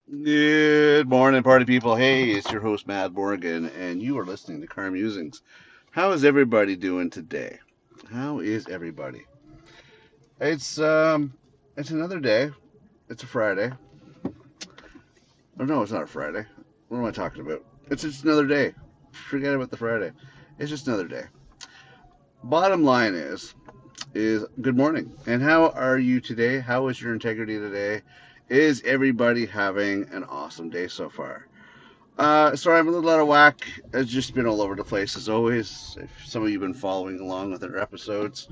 Good morning, party people. Hey, it's your host, Matt Morgan, and you are listening to Car Musings. How is everybody doing today? How is everybody? It's it's another day. It's a Friday. Oh no, it's not a Friday. What am I talking about? It's just another day. Forget about the Friday. It's just another day. Bottom line is good morning. And how are you today? How is your integrity today? Is everybody having an awesome day so far? Sorry, I'm a little out of whack. It's just been all over the place as always. If some of you have been following along with our episodes,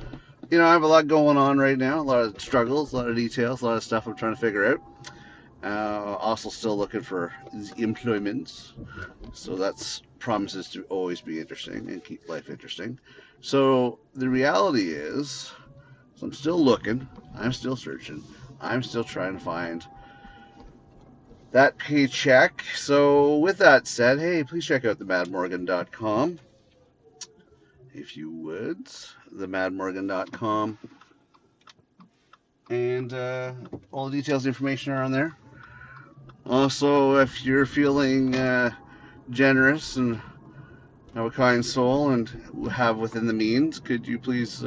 I have a lot going on right now. A lot of struggles, a lot of details, a lot of stuff I'm trying to figure out. Also, still looking for employments, so that's promises to always be interesting and keep life interesting. So the reality is, I'm still looking. I'm still searching. I'm still trying to find that paycheck. So, with that said, hey, please check out themadmorgan.com if you would. Themadmorgan.com. And all the details and information are on there. Also, if you're feeling generous and have a kind soul and have within the means, could you please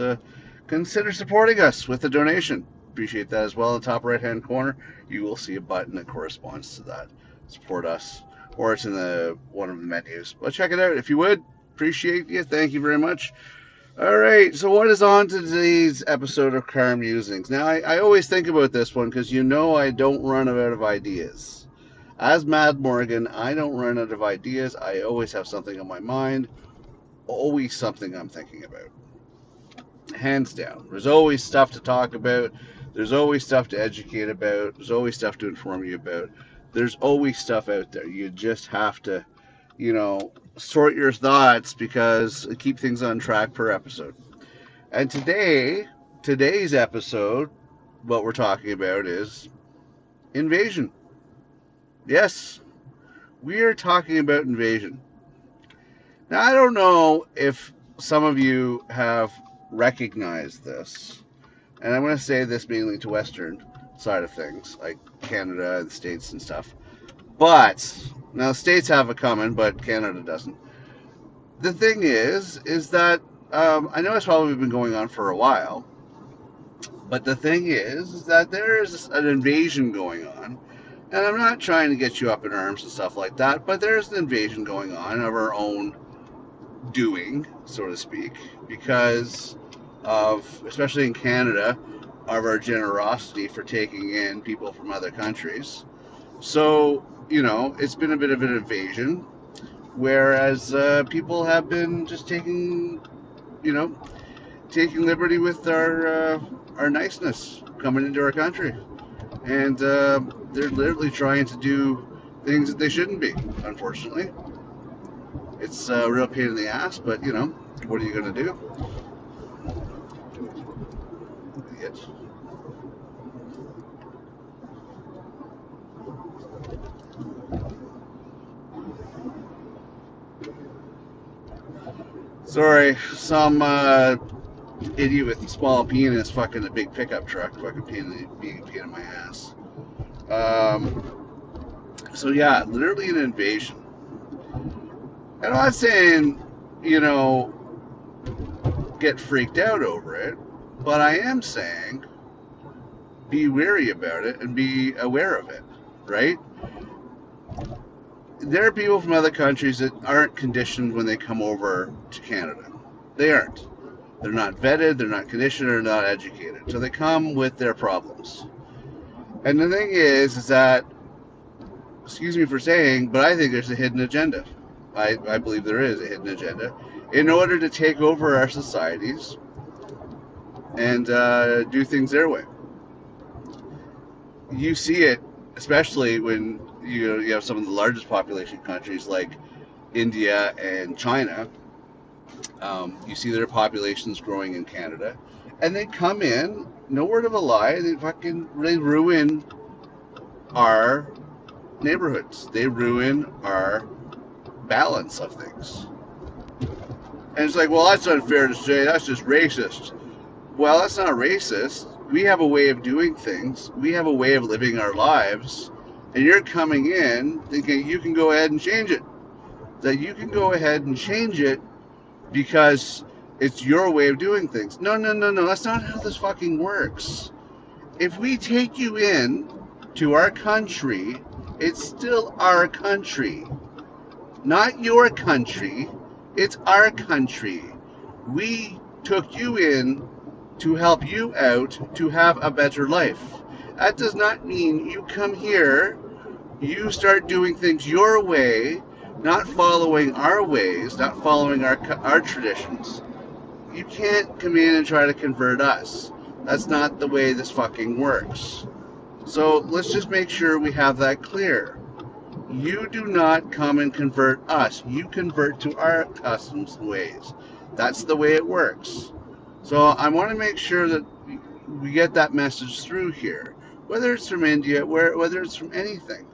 consider supporting us with a donation? Appreciate that as well. In the top right hand corner, you will see a button that corresponds to that. Support us, or it's in the one of the menus. But check it out if you would. Appreciate you. Thank you very much. All right, so what is on today's episode of Car Musings? Now, I always think about this one because I don't run out of ideas. As Mad Morgan, I don't run out of ideas. I always have something on my mind, always something I'm thinking about. Hands down. There's always stuff to talk about. There's always stuff to educate about. There's always stuff to inform you about. There's always stuff out there. You just have to, sort your thoughts because keep things on track per episode. And today's episode, what we're talking about is invasion. Yes, we are talking about invasion. Now, I don't know if some of you have recognized this, and I'm going to say this mainly to Western side of things, like Canada and the States and stuff. But now the States have it coming, but Canada doesn't. The thing is that I know it's probably been going on for a while, but the thing is that there is an invasion going on, and I'm not trying to get you up in arms and stuff like that, but there's an invasion going on of our own doing, so to speak, because of, especially in Canada, of our generosity for taking in people from other countries. So, it's been a bit of an invasion, whereas people have been just you know, taking liberty with our niceness coming into our country, and they're literally trying to do things that they shouldn't be. Unfortunately, it's a real pain in the ass, but what are you gonna do? Idiot. Sorry, some idiot with a small penis fucking a big pickup truck, fucking being a pain in my ass. So yeah, literally an invasion. And I'm not saying, you know, get freaked out over it, but I am saying be wary about it and be aware of it, right? There are people from other countries that aren't conditioned when they come over to Canada. They aren't. They're not vetted, they're not conditioned, they're not educated. So they come with their problems. And the thing is that, excuse me for saying, but I think there's a hidden agenda. I believe there is a hidden agenda in order to take over our societies and do things their way. You see it, especially when you have some of the largest population countries like India and China. You see their populations growing in Canada, and they come in, no word of a lie, they ruin our neighborhoods. They ruin our balance of things. And it's like, well, that's unfair to say. That's just racist. Well, that's not racist. We have a way of doing things. We have a way of living our lives And you're coming in thinking you can go ahead and change it. That you can go ahead and change it because it's your way of doing things. No, no, no, no. That's not how this fucking works. If we take you in to our country, it's still our country. Not your country. It's our country. We took you in to help you out to have a better life. That does not mean you come here, you start doing things your way, not following our ways, not following our traditions. You can't come in and try to convert us. That's not the way this fucking works. So let's just make sure we have that clear. You do not come and convert us. You convert to our customs and ways. That's the way it works. So I want to make sure that we get that message through here. Whether it's from India, whether it's from anything.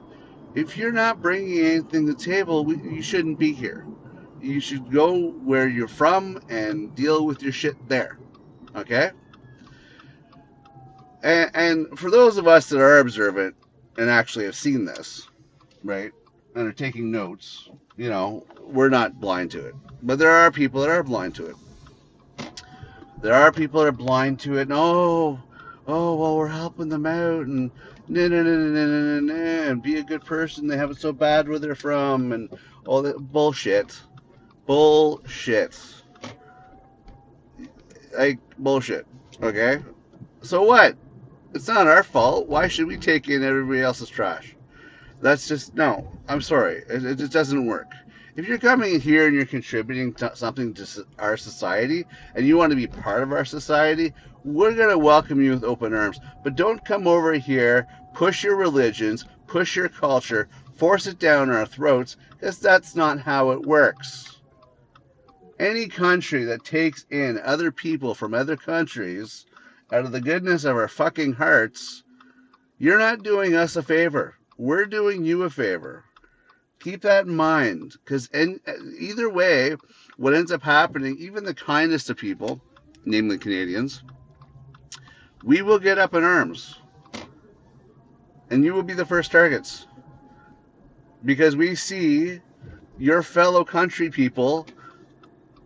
If you're not bringing anything to the table, you shouldn't be here. You should go where you're from and deal with your shit there. Okay? And for those of us that are observant and actually have seen this, right, and are taking notes, we're not blind to it. But there are people that are blind to it. There are people that are blind to it. And, well, we're helping them out, and and be a good person. They have it so bad where they're from, and all that bullshit. Bullshit. Like, bullshit. Okay? So what? It's not our fault. Why should we take in everybody else's trash? That's just, no. I'm sorry. It just doesn't work. If you're coming here and you're contributing to something to our society and you want to be part of our society, we're going to welcome you with open arms. But don't come over here, push your religions, push your culture, force it down our throats, because that's not how it works. Any country that takes in other people from other countries out of the goodness of our fucking hearts, you're not doing us a favor. We're doing you a favor. Keep that in mind, because either way, what ends up happening, even the kindest of people, namely Canadians, we will get up in arms. And you will be the first targets. Because we see your fellow country people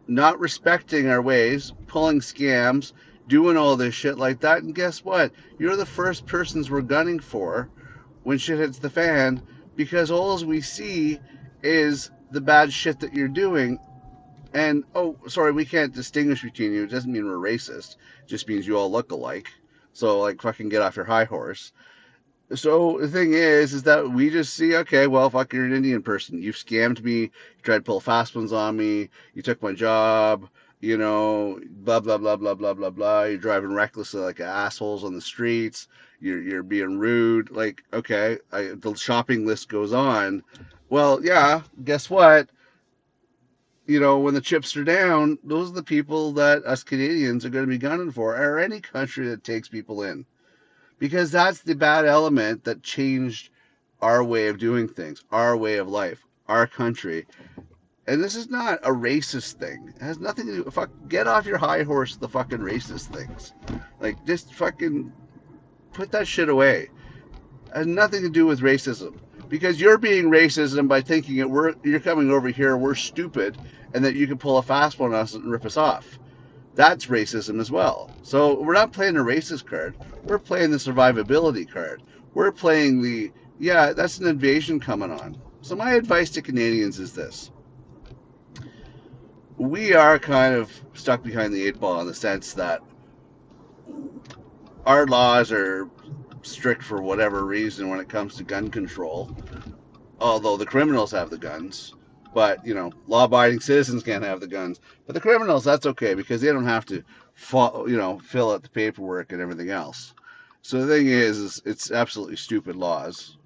not respecting our ways, pulling scams, doing all this shit like that. And guess what? You're the first persons we're gunning for when shit hits the fan, because all we see is the bad shit that you're doing. And, sorry, we can't distinguish between you. It doesn't mean we're racist. It just means you all look alike. So, like, fucking get off your high horse. So the thing is that we just see, okay, well, fuck, you're an Indian person. You've scammed me. You tried to pull fast ones on me. You took my job. Blah blah blah blah blah blah blah. You're driving recklessly like assholes on the streets. You're being rude. Like, okay, the shopping list goes on. Well, yeah. Guess what? When the chips are down, those are the people that us Canadians are going to be gunning for, or any country that takes people in. Because that's the bad element that changed our way of doing things, our way of life, our country. And this is not a racist thing. It has nothing to do. Get off your high horse, the fucking racist things. Like, just fucking put that shit away. It has nothing to do with racism. Because you're being racism by thinking you're coming over here, we're stupid, and that you can pull a fast one on us and rip us off. That's racism as well. So we're not playing a racist card. We're playing the survivability card. We're playing that's an invasion coming on. So my advice to Canadians is this. We are kind of stuck behind the eight ball in the sense that our laws are strict for whatever reason when it comes to gun control. Although the criminals have the guns. But, law-abiding citizens can't have the guns. But the criminals, that's okay, because they don't have to, fill out the paperwork and everything else. So the thing is it's absolutely stupid laws,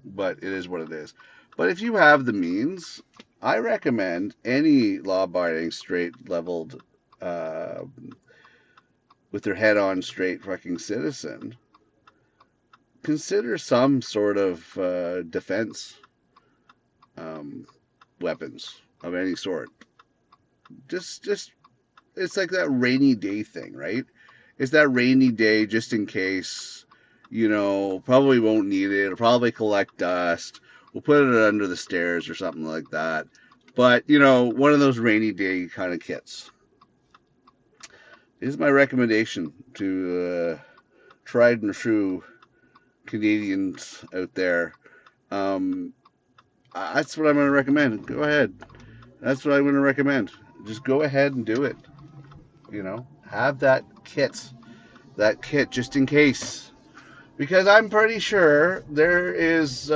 but it is what it is. But if you have the means, I recommend any law-abiding, straight-leveled, with their head on straight fucking citizen, consider some sort of defense weapons of any sort. Just it's like that rainy day thing, right? It's that rainy day just in case Probably won't need it. It'll probably collect dust. We'll put it under the stairs or something like that. But, one of those rainy day kind of kits. This is my recommendation to tried and true Canadians out there. Um, that's what I'm going to recommend. Go ahead. That's what I'm going to recommend. Just go ahead and do it. Have that kit just in case. Because I'm pretty sure there is,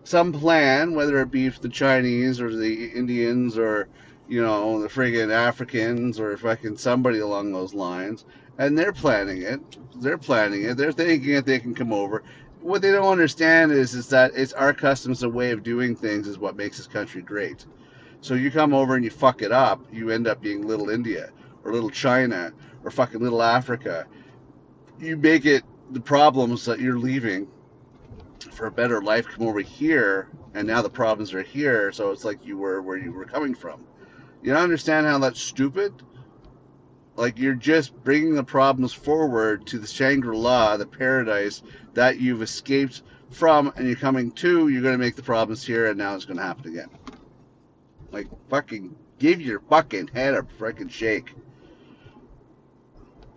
some plan, whether it be the Chinese or the Indians or, the friggin' Africans or fucking somebody along those lines, and they're planning it. They're planning it. They're thinking that they can come over. What they don't understand is that it's our customs and way of doing things is what makes this country great. So you come over and you fuck it up, you end up being little India or little China or fucking little Africa. You make it the problems that you're leaving for a better life come over here, and now the problems are here. So it's like you were where you were coming from. You don't understand how that's stupid? Like you're just bringing the problems forward to the Shangri-La, the paradise that you've escaped from, and you're coming to. You're going to make the problems here, and now it's going to happen again. Like fucking give your fucking head a freaking shake.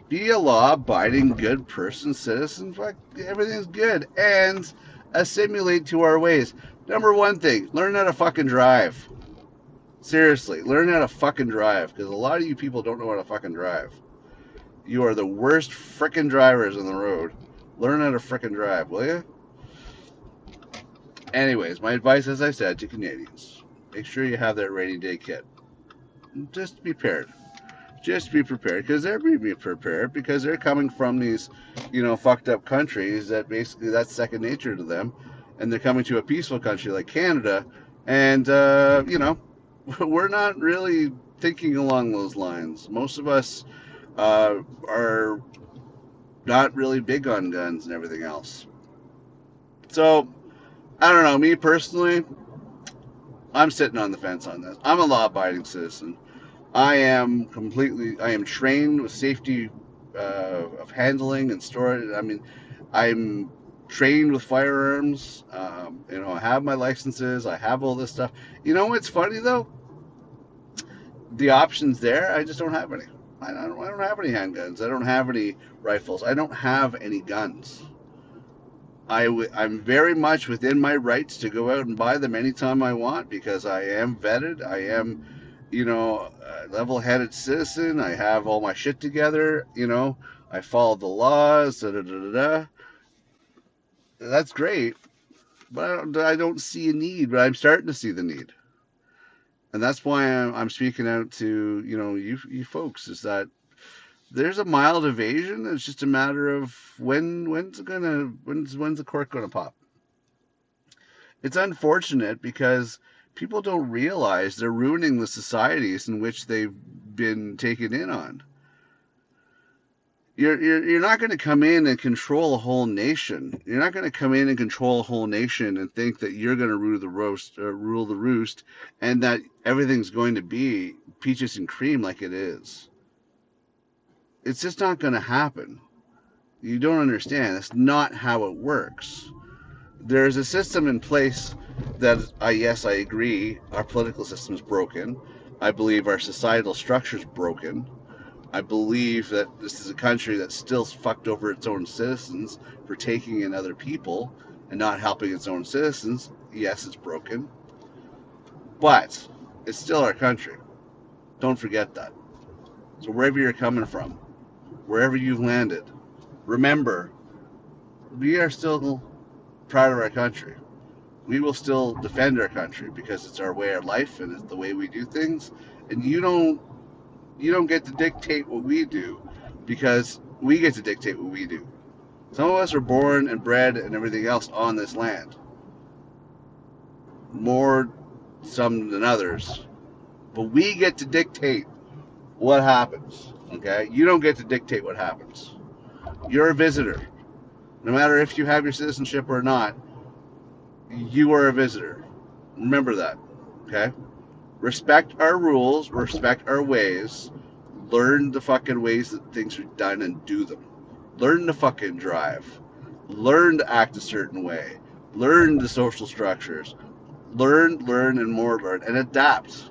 Be a law-abiding, good person, citizen. Fuck, everything's good, and assimilate to our ways. Number one thing: learn how to fucking drive. Seriously, learn how to fucking drive, because a lot of you people don't know how to fucking drive. You are the worst frickin' drivers on the road. Learn how to frickin' drive, will you? Anyways, my advice, as I said, to Canadians: make sure you have that rainy day kit. Just be prepared. Just be prepared, because they're be prepared because they're coming from these, fucked up countries that basically that's second nature to them, and they're coming to a peaceful country like Canada, and we're not really thinking along those lines. Most of us are not really big on guns and everything else. So I don't know. Me personally, I'm sitting on the fence on this. I'm a law-abiding citizen. I am trained with safety of handling and storage. I mean, I'm trained with firearms. I have my licenses. I have all this stuff. You know what's funny though? The options there, I just don't have any. I don't have any handguns. I don't have any rifles. I don't have any guns. I'm very much within my rights to go out and buy them anytime I want because I am vetted. I am, a level-headed citizen. I have all my shit together. I follow the laws. Da, da, da, da, da. That's great, but I don't see a need. But I'm starting to see the need, and that's why I'm speaking out to you folks. Is that there's a mild evasion. It's just a matter of when's the cork gonna pop. It's unfortunate because people don't realize they're ruining the societies in which they've been taken in on. You're not going to come in and control a whole nation. You're not going to come in and control a whole nation and think that you're going to rule the roost, and that everything's going to be peaches and cream like it is. It's just not going to happen. You don't understand. That's not how it works. There's a system in place that, yes, I agree, our political system is broken. I believe our societal structure is broken. I believe that this is a country that's still fucked over its own citizens for taking in other people and not helping its own citizens. Yes, it's broken. But it's still our country. Don't forget that. So wherever you're coming from, wherever you've landed, remember, we are still proud of our country. We will still defend our country because it's our way of life and it's the way we do things. And you don't get to dictate what we do because we get to dictate what we do. Some of us are born and bred and everything else on this land. More some than others. But we get to dictate what happens. Okay? You don't get to dictate what happens. You're a visitor. No matter if you have your citizenship or not, you are a visitor. Remember that. Okay? Respect our rules, respect our ways, learn the fucking ways that things are done and do them. Learn to fucking drive. Learn to act a certain way. Learn the social structures. Learn, and more learn. And adapt.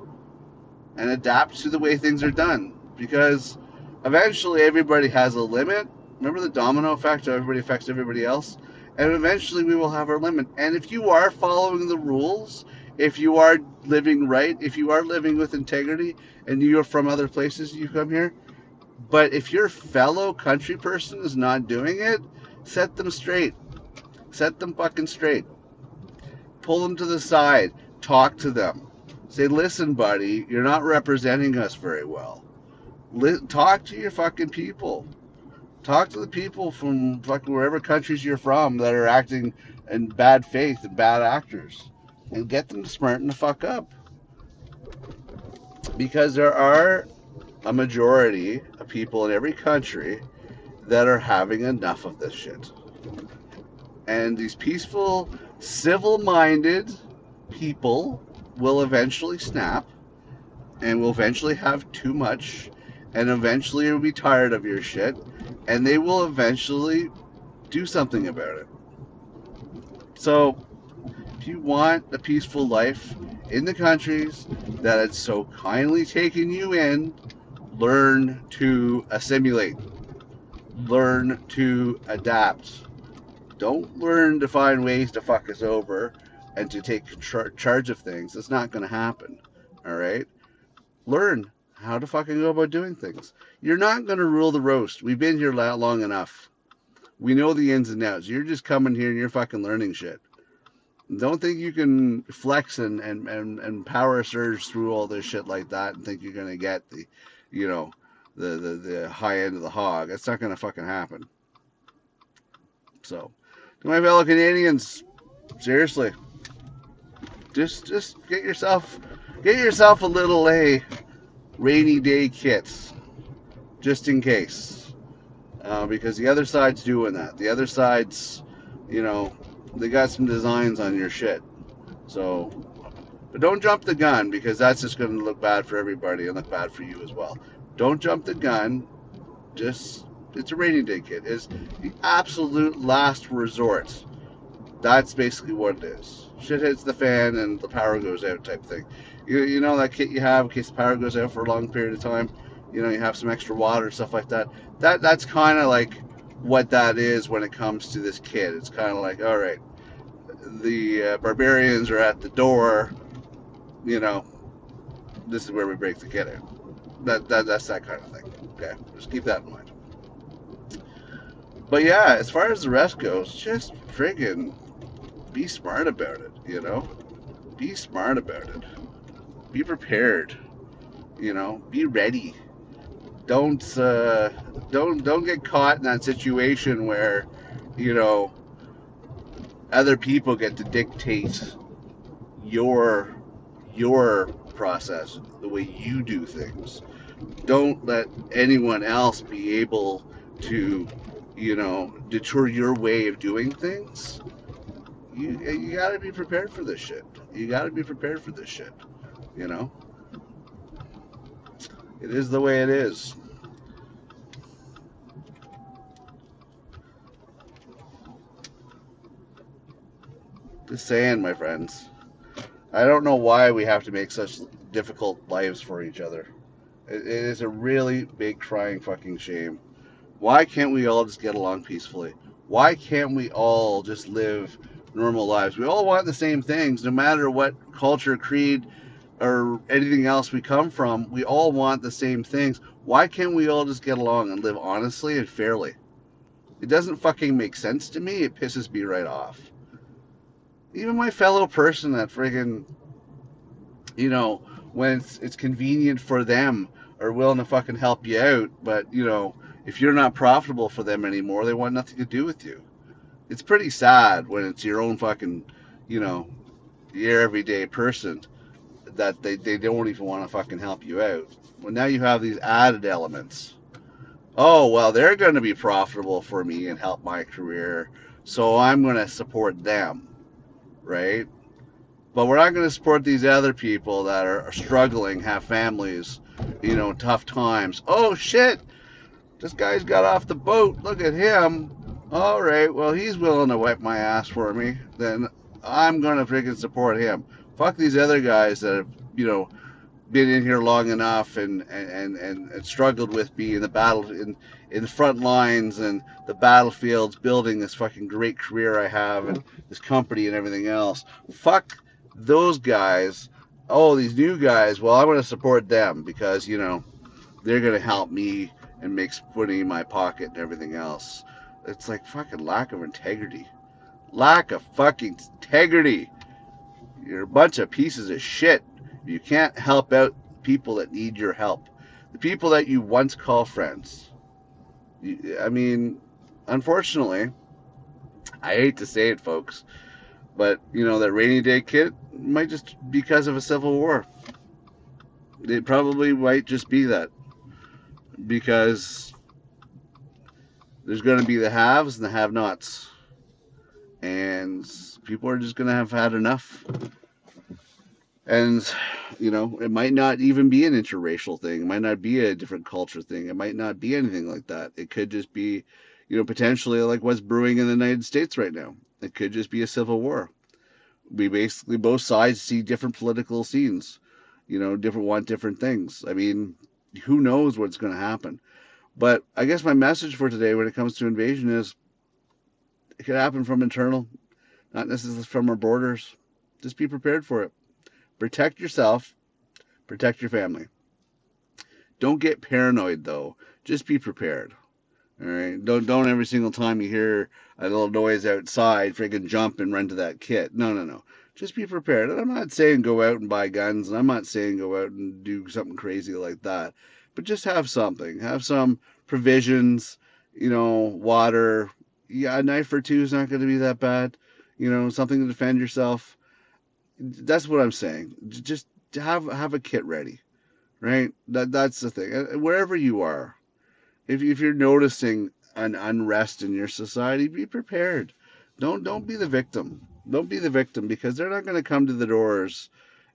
And adapt to the way things are done. Because eventually everybody has a limit. Remember the domino effect? How everybody affects everybody else? And eventually we will have our limit. And if you are following the rules, if you are living right, if you are living with integrity, and you are from other places, you come here, but if your fellow country person is not doing it, set them straight. Set them fucking straight. Pull them to the side. Talk to them. Say, listen, buddy, you're not representing us very well. Talk to your fucking people. Talk to the people from fucking wherever countries you're from that are acting in bad faith and bad actors. And get them to smarten the fuck up. Because there are a majority of people in every country that are having enough of this shit. And these peaceful, civil-minded people will eventually snap and will eventually have too much and eventually will be tired of your shit and they will eventually do something about it. So, if you want a peaceful life in the countries that had so kindly taken you in, learn to assimilate. Learn to adapt. Don't learn to find ways to fuck us over and to take charge of things. It's not going to happen. All right? Learn how to fucking go about doing things. You're not going to rule the roast. We've been here long enough. We know the ins and outs. You're just coming here and you're fucking learning shit. Don't think you can flex and power surge through all this shit like that and think you're going to get the, you know, the high end of the hog. That's not going to fucking happen. So, to my fellow Canadians, seriously, just get yourself a little rainy day kit, just in case, because the other side's doing that. The other side's, you know, they got some designs on your shit. So, but don't jump the gun because that's just going to look bad for everybody and look bad for you as well. Don't jump the gun. Just, it's a rainy day kit. It's the absolute last resort. That's basically what it is. Shit hits the fan and the power goes out type thing. You know that kit you have in case the power goes out for a long period of time. You know, you have some extra water, stuff like that. That's kind of like what that is when it comes to this kit. It's kind of like, all right, the barbarians are at the door. You know, this is where we break the kit out. That's that kind of thing. Okay, just keep that in mind. But yeah, as far as the rest goes, just friggin' be smart about it. You know, be smart about it. Be prepared. You know, be ready. Don't get caught in that situation where, you know, other people get to dictate your process, the way you do things. Don't let anyone else be able to, you know, deter your way of doing things. You got to be prepared for this shit. You got to be prepared for this shit. You know, it is the way it is. Just saying, my friends. I don't know why we have to make such difficult lives for each other. It is a really big crying fucking shame. Why can't we all just get along peacefully? Why can't we all just live normal lives? We all want the same things, no matter what culture, creed, or anything else we come from. We all want the same things. Why can't we all just get along and live honestly and fairly? It doesn't fucking make sense to me. It pisses me right off. Even my fellow person that friggin', you know, when it's convenient for them, are willing to fucking help you out, but, you know, if you're not profitable for them anymore, they want nothing to do with you. It's pretty sad when it's your own fucking, you know, your everyday person that they don't even want to fucking help you out. Well, now you have these added elements. Oh, well, they're going to be profitable for me and help my career, so I'm going to support them, right? But we're not going to support these other people that are struggling, have families, you know, tough times. Oh, shit! This guy's got off the boat. Look at him. All right, well, he's willing to wipe my ass for me. Then I'm going to freaking support him. Fuck these other guys that have, been in here long enough and struggled with me in the battle in the front lines and the battlefields, building this fucking great career I have and this company and everything else. Fuck those guys. Oh, these new guys. Well, I'm going to support them because they're going to help me and make money in my pocket and everything else. It's like fucking lack of integrity. Lack of fucking integrity. You're a bunch of pieces of shit. You can't help out people that need your help. The people that you once call friends. I mean, unfortunately, I hate to say it, folks, but that rainy day kid might just be because of a civil war. It probably might just be that because there's going to be the haves and the have-nots, and people are just going to have had enough. And it might not even be an interracial thing. It might not be a different culture thing. It might not be anything like that. It could just be, potentially like what's brewing in the United States right now. It could just be a civil war. We basically, both sides see different political scenes, want different things. I mean, who knows what's going to happen? But I guess my message for today when it comes to invasion is it could happen from internal, not necessarily from our borders. Just be prepared for it. Protect yourself. Protect your family. Don't get paranoid, though. Just be prepared. All right. Don't every single time you hear a little noise outside, friggin' jump and run to that kit. No. Just be prepared. And I'm not saying go out and buy guns, and I'm not saying go out and do something crazy like that. But just have something. Have some provisions. Water. Yeah, a knife or two is not going to be that bad. Something to defend yourself. That's what I'm saying. Just have a kit ready. Right? That's the thing. Wherever you are, if you're noticing an unrest in your society, be prepared. Don't be the victim. Don't be the victim because they're not going to come to the doors,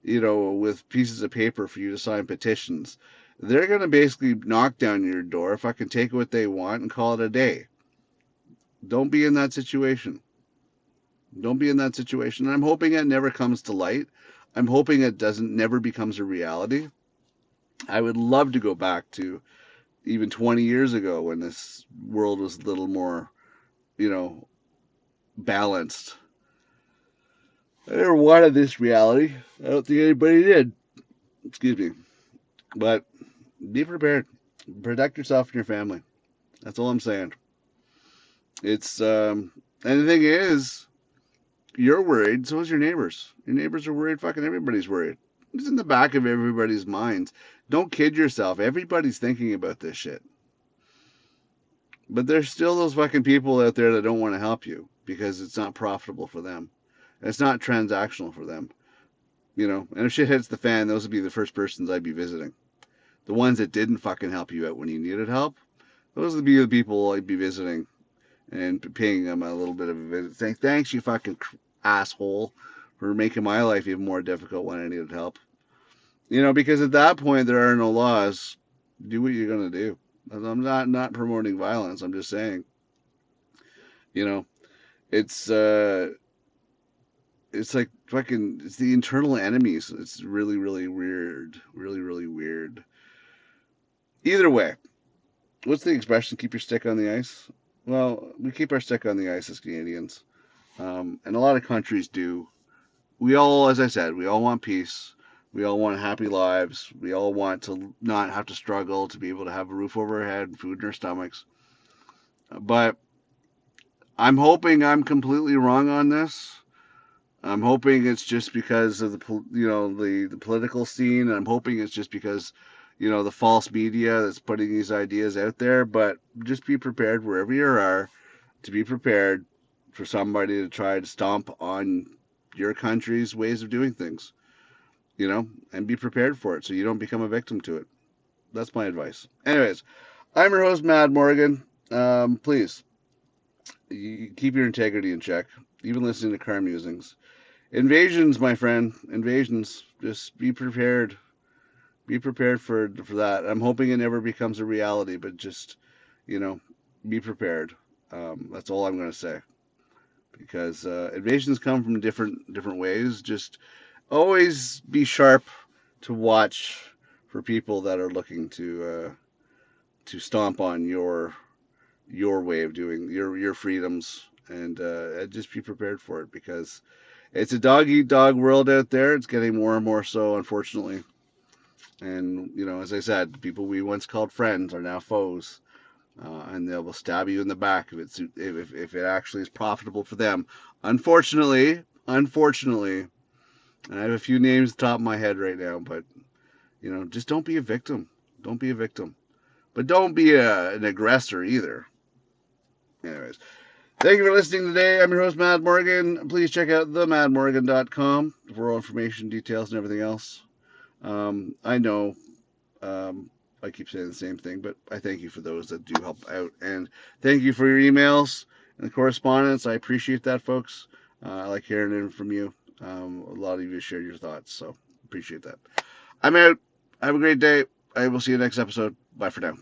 with pieces of paper for you to sign petitions. They're going to basically knock down your door, fucking take what they want, and call it a day. Don't be in that situation. Don't be in that situation. And I'm hoping it never comes to light. I'm hoping it never becomes a reality. I would love to go back to even 20 years ago when this world was a little more, balanced. I never wanted this reality. I don't think anybody did. Excuse me. But be prepared. Protect yourself and your family. That's all I'm saying. It's, and the thing is, you're worried, so is your neighbors. Your neighbors are worried, fucking everybody's worried. It's in the back of everybody's minds. Don't kid yourself. Everybody's thinking about this shit. But there's still those fucking people out there that don't want to help you because it's not profitable for them. It's not transactional for them. And if shit hits the fan, those would be the first persons I'd be visiting. The ones that didn't fucking help you out when you needed help, those would be the people I'd be visiting and paying them a little bit of a visit. Saying, thanks, you fucking asshole, for making my life even more difficult when I needed help. Because at that point, there are no laws. Do what you're going to do. I'm not promoting violence. I'm just saying, it's like fucking, it's the internal enemies. It's really, really weird. Really, really weird. Either way, what's the expression? Keep your stick on the ice. Well, we keep our stick on the ice as Canadians, and a lot of countries do. We all, as I said, we all want peace. We all want happy lives. We all want to not have to struggle, to be able to have a roof over our head, food in our stomachs. But I'm hoping I'm completely wrong on this. I'm hoping it's just because of the political scene. I'm hoping it's just because the false media that's putting these ideas out there. But just be prepared wherever you are to be prepared for somebody to try to stomp on your country's ways of doing things. And be prepared for it so you don't become a victim to it. That's my advice. Anyways, I'm your host, Mad Morgan. Please, you keep your integrity in check. Even listening to car musings. Invasions, my friend. Invasions. Just be prepared. Be prepared for that. I'm hoping it never becomes a reality, but just, you know, be prepared. That's all I'm going to say, because invasions come from different ways. Just always be sharp to watch for people that are looking to stomp on your way of doing your freedoms, and just be prepared for it, because it's a dog eat dog world out there. It's getting more and more so, unfortunately. And as I said, people we once called friends are now foes, and they will stab you in the back if it actually is profitable for them. Unfortunately, and I have a few names at the top of my head right now, but just don't be a victim. Don't be a victim, but don't be an aggressor either. Anyways, thank you for listening today. I'm your host, Matt Morgan. Please check out themadmorgan.com for all information, details, and everything else. I know I keep saying the same thing, but I thank you for those that do help out. And thank you for your emails and the correspondence. I appreciate that, folks. I like hearing it from you. A lot of you shared your thoughts, so appreciate that. I'm out. Have a great day. I will see you next episode. Bye for now.